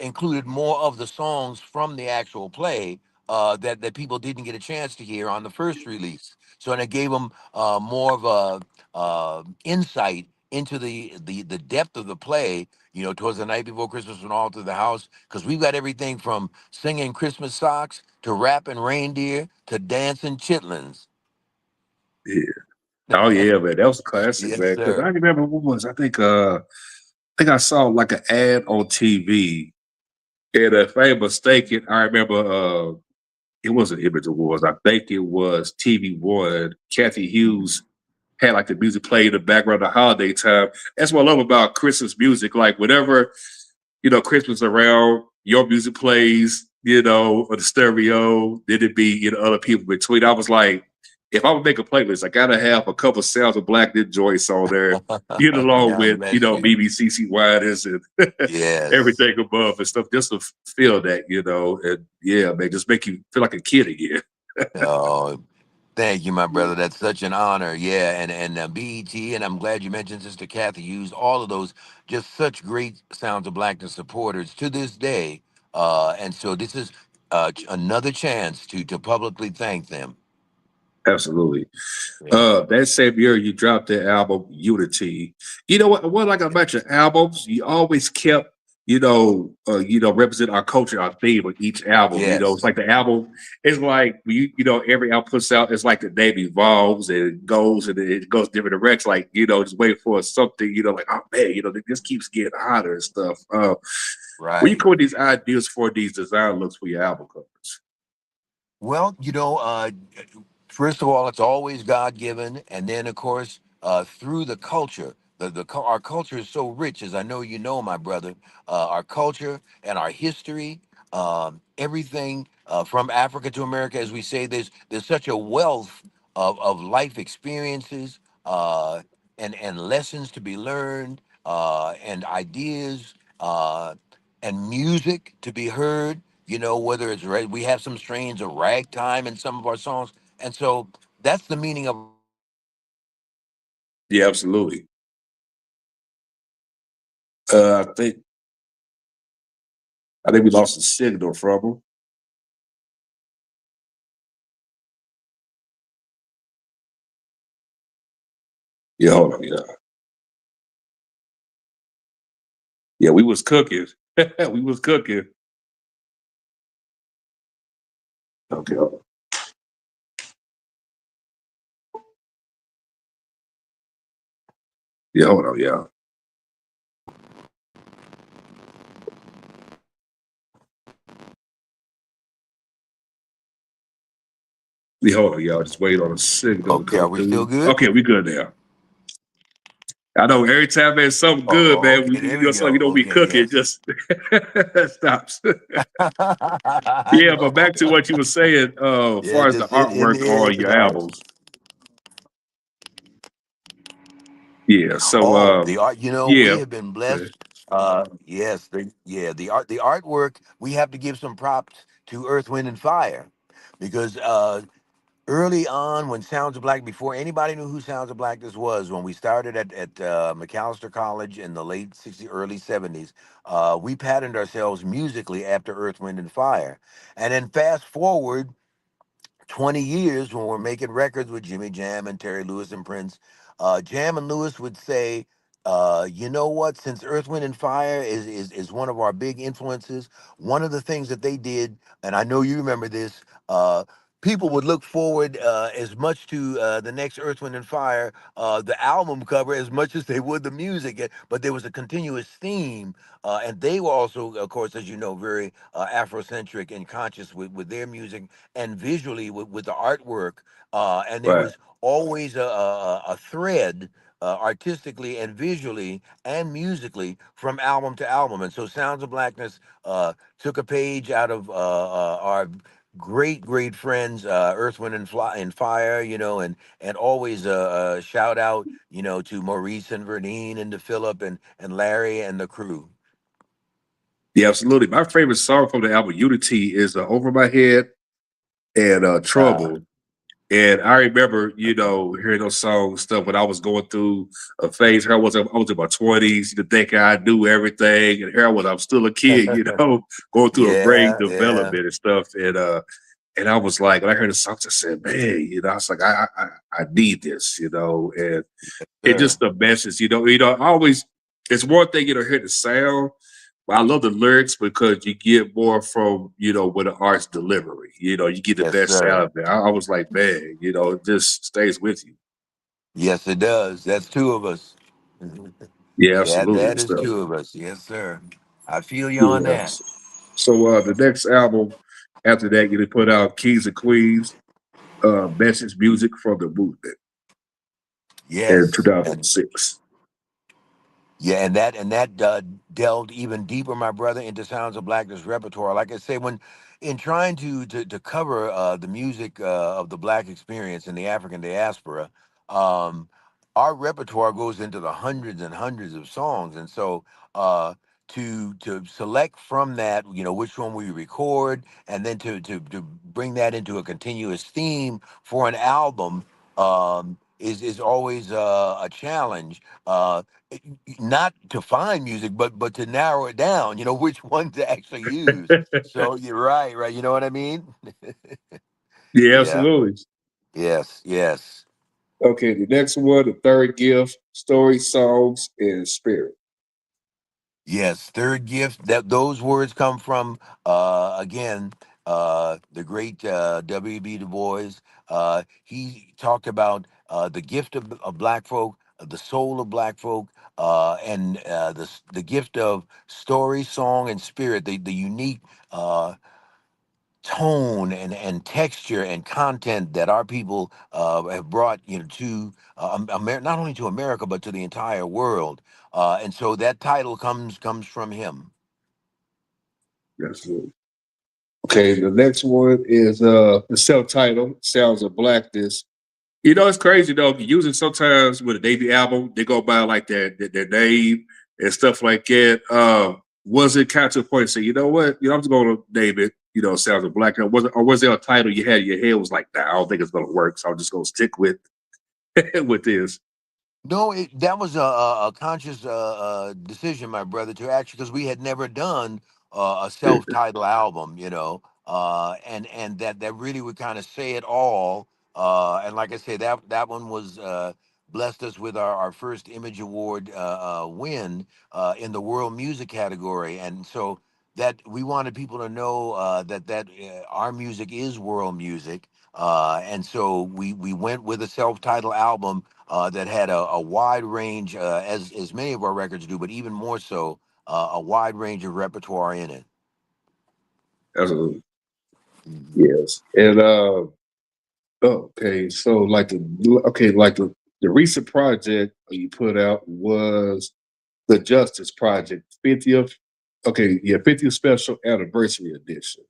included more of the songs from the actual play that people didn't get a chance to hear on the first release. So and it gave them more of a insight into the depth of the play. Towards the night before Christmas and all through the house, because we've got everything from singing Christmas socks to rapping reindeer to dancing chitlins. Yeah. Oh yeah, man. That was a classic, Yes, man. Because I sir. remember what was I think I saw like an ad on TV. And if I ain't mistaken, I remember it wasn't Image Awards. I think it was TV One. Kathy Hughes had like the music played in the background the holiday time. That's what I love about Christmas music. Like whenever, Christmas around, your music plays, on the stereo, then it be, other people between. I was like, if I would make a playlist, I gotta have a couple sounds of Blackness joints on there, get along God with bless you. BBCC Widers and Yes. everything above and stuff, just to feel that, and yeah, man, just make you feel like a kid again. Oh, thank you, my brother. That's such an honor. Yeah, and BET, and I'm glad you mentioned Sister Kathy used all of those. Just such great Sounds of Blackness supporters to this day. And so this is another chance to publicly thank them. Absolutely. Yeah. That same year you dropped the album Unity. You know what I like about your albums? You always kept, represent our culture, our theme of each album. It's Yes. like the album is like every album puts out, it's like the name evolves and it goes different directions. Like, just wait for something, like, oh man, it just keeps getting hotter and stuff. Where you Right. come with these ideas for these design looks for your album covers? Well, first of all, it's always God given, and then of course through the culture. Our culture is so rich, as I know you know, my brother. Our culture and our history, everything from Africa to America, as we say, there's such a wealth of life experiences and lessons to be learned, and ideas and music to be heard. Whether it's we have some strains of ragtime in some of our songs, and so that's the meaning of our albums. Yeah, absolutely. I think we lost the signal from them. Yeah, hold on. Yeah, yeah, we was cooking. We was cooking. Okay. Yeah, hold on. Yeah. Yeah, hold on, y'all. Just wait on a signal to Okay, are come we still through. good? Okay, we good now. I know every time there's something good, Oh, man, okay, there we something go. we Okay, cook it, yes. just stops. I Yeah, but know. back to what you were saying, as Yeah, far as the just in artwork the air on your tonight. albums. Yeah. So Oh, the art. We yeah. have been blessed. Yes, the artwork. We have to give some props to Earth, Wind, and Fire, because early on, when Sounds of Black, before anybody knew who Sounds of Blackness was, when we started at McAllister College in the late '60s, early '70s, we patterned ourselves musically after Earth, Wind, and Fire, and then fast forward 20 years when we're making records with Jimmy Jam and Terry Lewis and Prince, Jam and Lewis would say, you know what, since Earth, Wind, and Fire is one of our big influences, one of the things that they did, and I know you remember this, people would look forward as much to the next Earth, Wind, and Fire, the album cover, as much as they would the music. But there was a continuous theme. And they were also, of course, as you know, very Afrocentric and conscious with their music and visually with the artwork. And there Right. was always a thread artistically and visually and musically from album to album. And so Sounds of Blackness took a page out of our great friends, Earth, Wind, and Fire, and always shout out, to Maurice and Vernine and to Philip and Larry and the crew. Yeah, absolutely. My favorite song from the album Unity is Over My Head and Uh, Trouble. And I remember, hearing those songs stuff when I was going through a phase. I was in my 20s, to think I knew everything, and here I was still a kid, going through a brain yeah, yeah, development and stuff. And I was like, when I heard the songs, I said, man, I was like, I need this, and it sir. just the message, I always it's one thing, hear the sound, but I love the lyrics because you get more from, with the art's delivery. You get the Yes, best sound sir. of it. I was like, man, it just stays with you. Yes, it does. That's two of us. Yeah, absolutely. That is So two of us. Yes, sir. I feel you on yeah. that. So the next album after that, you put out Kings and Queens, Message Music from the Movement in Yes. 2006. Yeah, and that delved even deeper, my brother, into Sounds of Blackness repertoire. Like I say, when in trying to cover the music of the Black experience in the African diaspora, um, our repertoire goes into the hundreds and hundreds of songs, and so to select from that, which one we record, and then to bring that into a continuous theme for an album is always a challenge. Not to find music, but to narrow it down, which one to actually use. So you're right, right. You know what I mean? Yeah, Yeah. absolutely. Yes. Yes. Okay, the next one, the third gift, story, songs, and spirit. Yes. Third gift. That those words come from again the great W.B. Du Bois. He talked about the gift of Black folk, the soul of Black folk, and the gift of story, song, and spirit. The unique. Tone and texture and content that our people have brought to not only to America but to the entire world, and so that title comes from him. Absolutely. Okay, the next one is the self-titled Sounds of Blackness. You know, it's crazy though. Using sometimes with a debut album, they go by like their name and stuff like that. Was it kind of to a point to say, you know what, I'm just going to name it, Sounds of Blackness? Was there a title you had in your head was like, nah, I don't think it's going to work, so I'm just going to stick with with this. No, that was a conscious decision, my brother, to actually, because we had never done a self-titled album, and that really would kind of say it all. And like I said, that one was blessed us with our first Image Award win in the world music category, and so that we wanted people to know that our music is world music. And so we went with a self-titled album that had a wide range, as many of our records do, but even more so, a wide range of repertoire in it. Absolutely. Mhm. Yes. And okay, so like the recent project you put out was the Justice Project 50th. Okay, yeah, 50th special anniversary edition.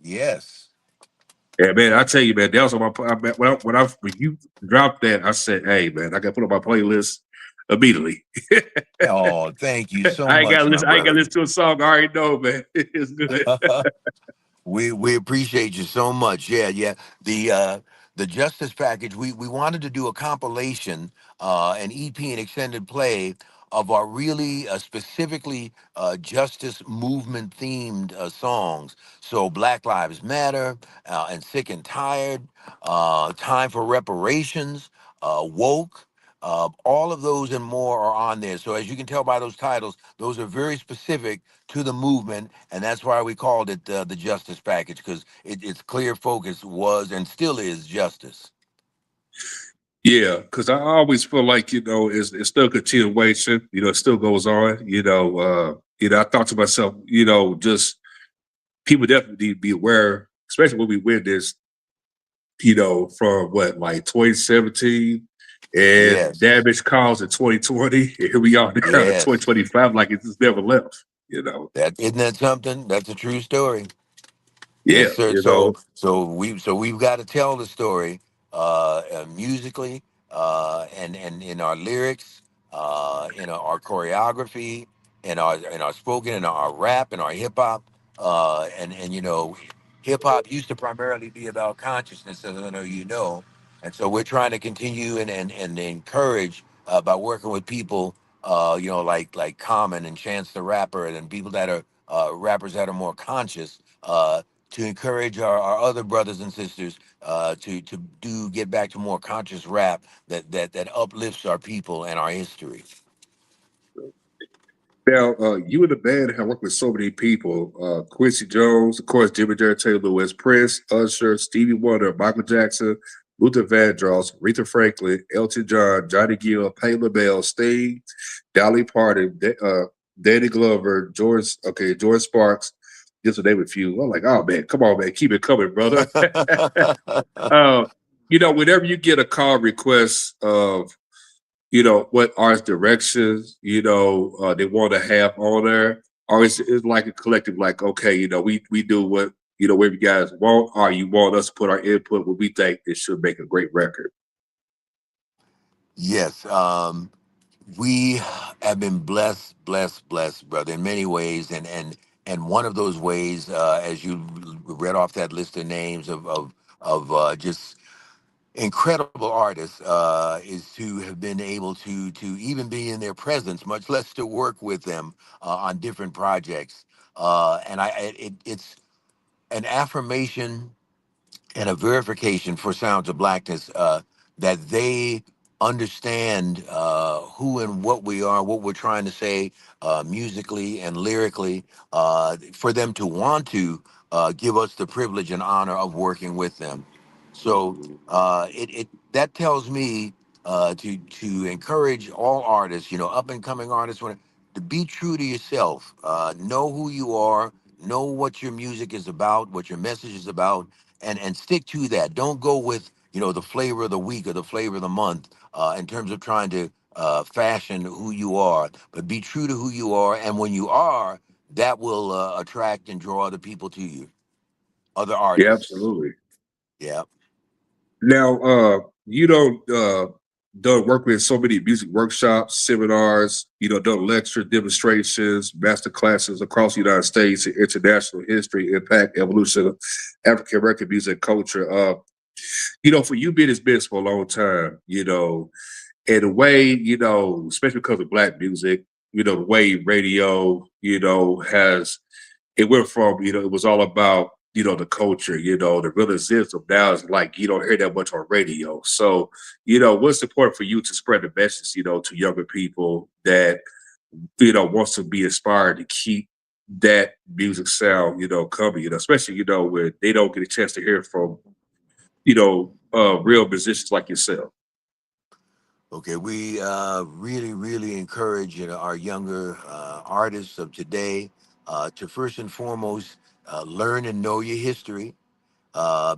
Yes. Yeah, man, I tell you, man, that was on my when you dropped that, I said, hey, man, I got to put on my playlist immediately. Oh, thank you so much, my I ain't got to brother. listen to a song. I already know, man. It's good. We appreciate you so much. Yeah, yeah. The justice package. We wanted to do a compilation, an EP, and extended play of our really specifically justice movement themed songs. So Black Lives Matter, and Sick and Tired, Time for Reparations, Woke. All of those and more are on there. So as you can tell by those titles, those are very specific to the movement, and that's why we called it the Justice Package, because its clear focus was and still is justice. Yeah, because I always feel like it's still a continuation. It still goes on. I thought to myself, just people definitely need to be aware, especially when we win this. From what like 2017 and Yes, damage caused in 2020. And here we are now in yes. 2025, like it just never left. That isn't that something? That's a true story. Yes, Yeah, sir. So we've got to tell the story musically, and in our lyrics, in our choreography, in our spoken, in our rap, in our hip hop, and hip hop used to primarily be about consciousness, as I know you know, and so we're trying to continue and encourage by working with people, like Common and Chance the Rapper, and people that are rappers that are more conscious. To encourage our other brothers and sisters to do get back to more conscious rap that uplifts our people and our history. Now, you and the band have worked with so many people: Quincy Jones, of course, Jimmy Jerry, Taylor Lewis, Prince, Usher, Stevie Wonder, Michael Jackson, Luther Vandross, Aretha Franklin, Elton John, Johnny Gill, Patti LaBelle, Sting, Dolly Parton, Danny Glover, George Sparks, just to name a few. I'm like, oh man, come on, man, keep it coming, brother. uh, whenever you get a call request of what artist directions, they want to have on there, or it's like a collective, like, okay, we do what, what you guys want, or you want us to put our input what we think it should make a great record. Yes, we have been blessed, blessed, blessed, brother, in many ways, and one of those ways, as you read off that list of names of just incredible artists, is to have been able to even be in their presence, much less to work with them on different projects. And it's an affirmation and a verification for Sounds of Blackness, that they understand who and what we are, what we're trying to say musically and lyrically, for them to want to give us the privilege and honor of working with them. So it that tells me to encourage all artists, up and coming artists, to be true to yourself. Know who you are. Know what your music is about, what your message is about, and stick to that. Don't go with the flavor of the week or the flavor of the month in terms of trying to fashion who you are, but be true to who you are. And when you are, that will attract and draw other people to you, other Yeah, artists. absolutely. Yeah. Now, you done work with so many music workshops, seminars, done lecture demonstrations, master classes across the United States, international history, impact, evolution of African American music culture. For you being in this business for a long time, and the way, especially because of black music, the way radio, has it went from, it was all about, the culture, the realism. Now it's like you don't hear that much on radio. So, what's important for you to spread the message, to younger people that, wants to be inspired to keep that music sound, coming, especially, when they don't get a chance to hear from, real musicians like yourself. Okay, we really, really encourage our younger artists of today to first and foremost learn and know your history,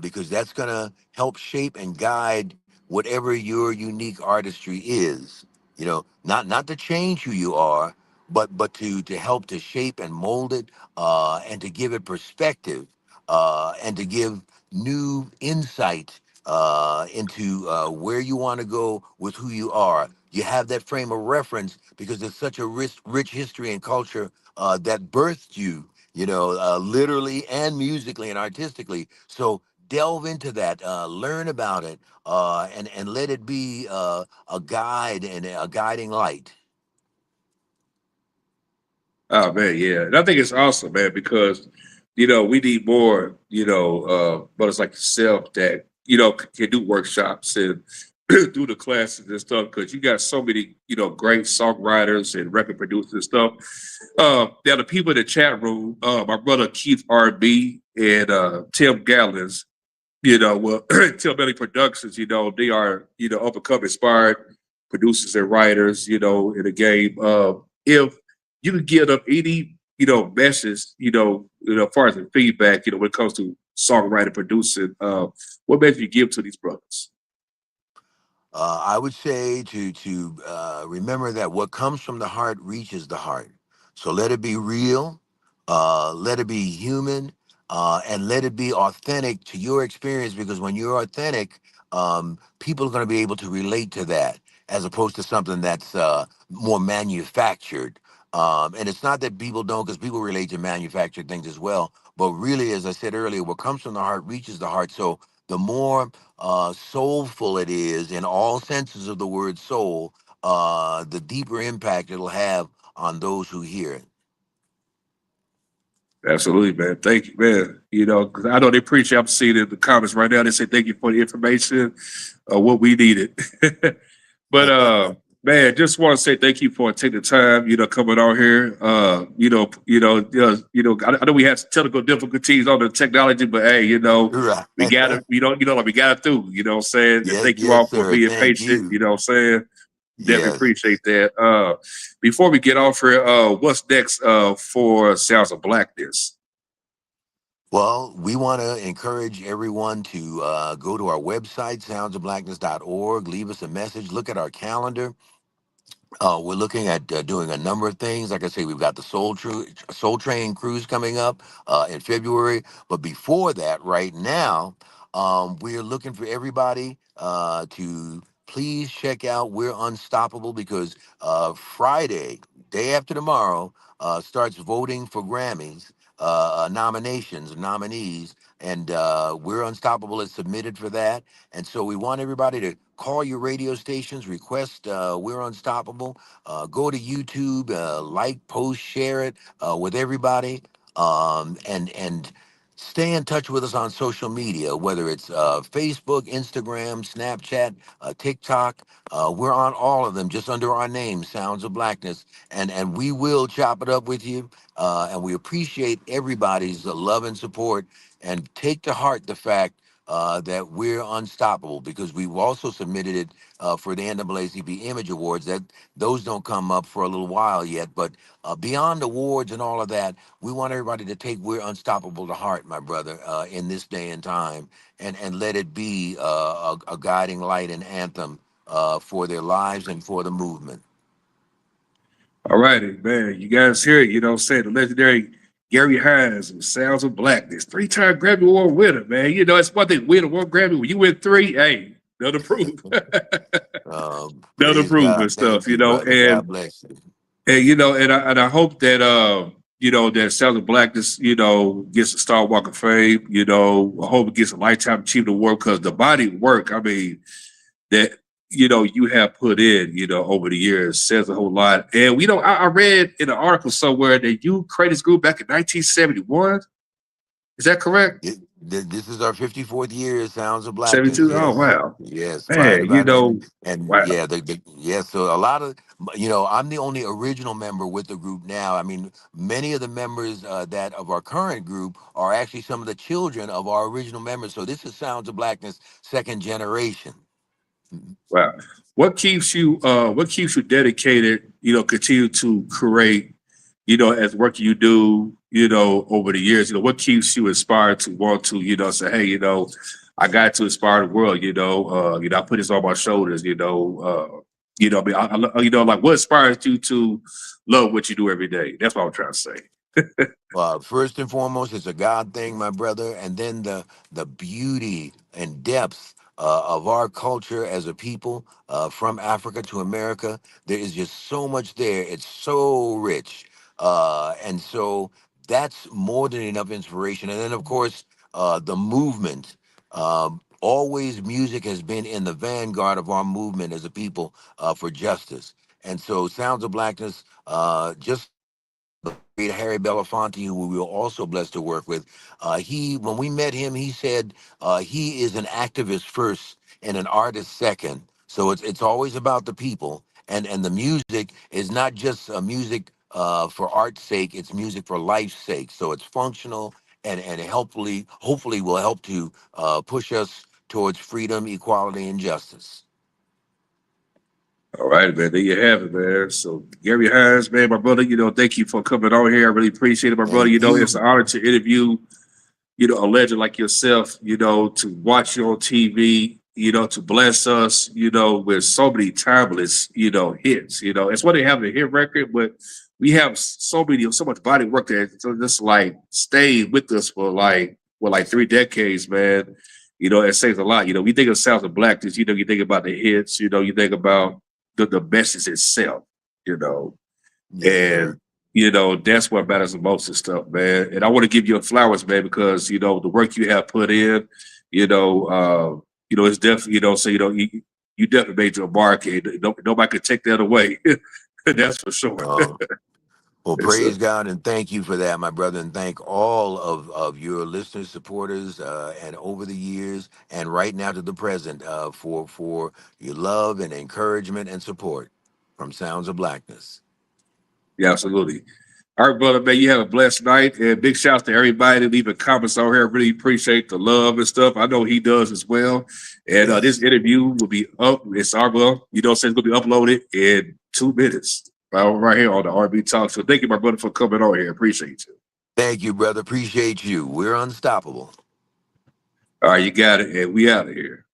because that's going to help shape and guide whatever your unique artistry is. Not to change who you are, but to help to shape and mold it, and to give it perspective, and to give new insight into where you want to go with who you are. You have that frame of reference because there's such a rich history and culture that birthed you, literally and musically and artistically. So delve into that, learn about it, and let it be a guide and a guiding light. Oh man, yeah. And I think it's awesome, man, because we need more, brothers like yourself that, can do workshops and do the classes and stuff, because you got so many, great songwriters and record producers and stuff. Now the people in the chat room, my brother Keith RB and Tim Gallons, well, Tim Belly Productions, they are, up and coming inspired producers and writers, in the game. If you could give them any, message, as far as the feedback, when it comes to songwriting, producing, what message you give to these brothers? I would say to remember that what comes from the heart reaches the heart. So let it be real, let it be human, and let it be authentic to your experience. Because when you're authentic, people are going to be able to relate to that, as opposed to something that's more manufactured. And it's not that people don't, because people relate to manufactured things as well. But really, as I said earlier, what comes from the heart reaches the heart. So the more soulful it is in all senses of the word soul, the deeper impact it'll have on those who hear it. Absolutely, man. Thank you, man. Because I know they appreciate. I'm seeing it in the comments right now. They say thank you for the information, what we needed. But man, just want to say thank you for taking the time, coming on here. I know we had some technical difficulties on the technology, but hey, Right. we got it. Like we got it through. You know what I'm saying? And Yes, thank you yes, all for sir. being Thank patient. you. You know what I'm saying? Definitely Yes. appreciate that. Before we get off here, what's next for Sounds of Blackness? Well, we want to encourage everyone to go to our website, soundsofblackness.org, leave us a message, look at our calendar. We're looking at doing a number of things. Like I say, we've got the Soul Train cruise coming up in February. But before that, right now, we're looking for everybody to please check out We're Unstoppable, because Friday, day after tomorrow, starts voting for Grammys nominations, nominees. And We're Unstoppable is submitted for that. And so we want everybody to call your radio stations, request We're Unstoppable, go to YouTube, like, post, share it with everybody, and stay in touch with us on social media, whether it's Facebook, Instagram, Snapchat, TikTok. We're on all of them, just under our name, Sounds of Blackness, and we will chop it up with you. And we appreciate everybody's love and support, and take to heart the fact that we're unstoppable, because we've also submitted it for the NAACP Image Awards. That those don't come up for a little while yet, but beyond awards and all of that, we want everybody to take "We're Unstoppable" to heart, my brother, in this day and time, and let it be a guiding light and anthem for their lives and for the movement. All righty, man. You guys hear it, you know what I'm saying? The legendary Gary Hines with Sounds of Blackness, three-time Grammy Award winner, man. You know, it's one thing win one Grammy. When you win three, hey, another proof. Another Praise proof and God. stuff, Thank you you, know. brother. God bless you. And you know, and I hope that you know, that Sounds of Blackness, you know, gets a Star Walk of Fame, you know. I hope it gets a Lifetime Achievement Award, because the body of work, I mean, that you know you have put in, you know, over the years says a whole lot. And you know, I read in an article somewhere that you created this group back in 1971. Is that correct? This is our 54th year. Sounds of Blackness. 72? Oh Yes, wow. yes, right Man, you about it. know, And wow. yeah, yeah. So a lot of, I'm the only original member with the group now. I mean, many of the members that of our current group are actually some of the children of our original members. So this is Sounds of Blackness, second generation. Wow. What keeps you dedicated, you know, continue to create, you know, as work you do, you know, over the years, you know, what keeps you inspired to want to, you know, say, hey, you know, I got to inspire the world, you know, I put this on my shoulders, you know, you know, like what inspires you to love what you do every day? That's what I'm trying to say. First and foremost, it's a God thing, my brother, and then the beauty and depth of our culture as a people, from Africa to America. There is just so much there. It's so rich, and so that's more than enough inspiration. And then, of course, the movement. Always, music has been in the vanguard of our movement as a people for justice. And so, Sounds of Blackness, just great Harry Belafonte, who we were also blessed to work with. When we met him, he said he is an activist first and an artist second. So it's always about the people, and the music is not just music for art's sake. It's music for life's sake. So it's functional, and hopefully will help to push us towards freedom, equality, and justice. All right, man. There you have it, man. So Gary Hines, man, my brother, you know, thank you for coming on here. I really appreciate it, my brother. You Thank know, it's you. an honor to interview, you know, a legend like yourself, you know, to watch you on TV, you know, to bless us, you know, with so many timeless, you know, hits. You know, it's what they have a hit record, but we have so much body work that so just like stayed with us for like 3 decades, man. You know, it says a lot. You know, we think of Sounds of Blackness, you know, you think about the hits, you know, you think about the message itself, you know. Yes, And sir. you know, that's what matters the most and stuff, man. And I want to give you flowers, man, because you know the work you have put in, you know, it's definitely, you know, so you definitely made your mark, and nobody could take that away. That's for sure. Uh, Well, It's praise God and thank you for that, my brother, and thank all of your listeners, supporters, and over the years and right now to the present, for your love and encouragement and support from Sounds of Blackness. yeah, absolutely. All right, brother, man, you have a blessed night, and big shouts to everybody leaving comments on here. I really appreciate the love and stuff. I know he does as well. And this Yes. interview will be up. It's our well, you know, it's going to be uploaded in 2 minutes, right here on the RB Talk. So thank you, my brother, for coming on here. Appreciate you. Thank you, brother. Appreciate you. We're unstoppable. All right, you got it, and we out of here.